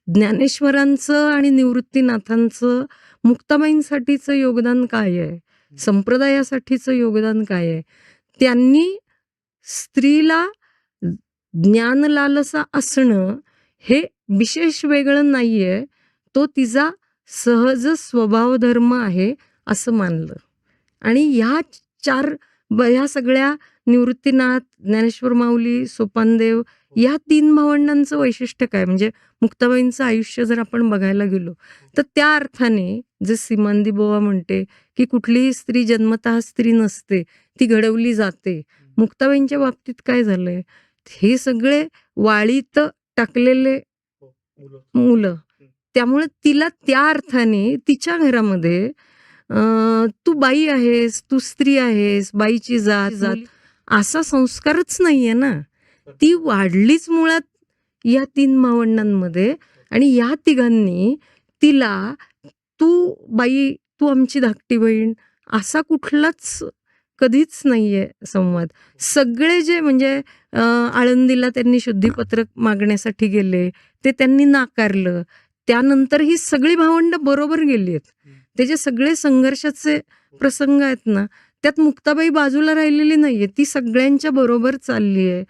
ज्ञानेश्वरांचं आणि निवृत्तीनाथांचं मुक्ताबाईंसाठीचं योगदान काय आहे? संप्रदायासाठीचं योगदान काय आहे? त्यांनी स्त्रीला ज्ञानलालसा असणं हे विशेष वेगळं नाहीये. तो तिचा सहज स्वभाव धर्म आहे असं मानलं. आणि ह्या सगळ्या निवृत्तीनाथ, ज्ञानेश्वर माऊली, सोपानदेव या 3 भावंडांचं वैशिष्ट्य काय? म्हणजे मुक्ताबाईंचं आयुष्य जर आपण बघायला गेलो, तर त्या अर्थाने जे सीमांदी बुवा म्हणते, की कुठलीही स्त्री जन्मतः स्त्री नसते, ती घडवली जाते. मुक्ताबाईंच्या बाबतीत काय झालंय? हे सगळे वाळीत टाकलेले मुलं. त्यामुळे तिला त्या अर्थाने तिच्या घरामध्ये तू बाई आहेस, तू स्त्री आहेस, बाईची जात असा संस्कारच नाहीये ना. ती वाढलीच मुळात या 3 भावंडांमध्ये आणि या तिघांनी तिला तू बाई, तू आमची धाकटी बहीण असा कुठलाच कधीच नाहीये संवाद. सगळे जे म्हणजे आळंदीला त्यांनी शुद्धीपत्रक मागण्यासाठी गेले, ते त्यांनी नाकारलं. त्यानंतर ही सगळी भावंड बरोबर गेली आहेत. ते जे सगळे संघर्षाचे प्रसंग आहेत ना, त्यात मुक्ताबाई बाजूला राहिलेली नाहीये. ती सगळ्यांच्या बरोबर चालली आहे.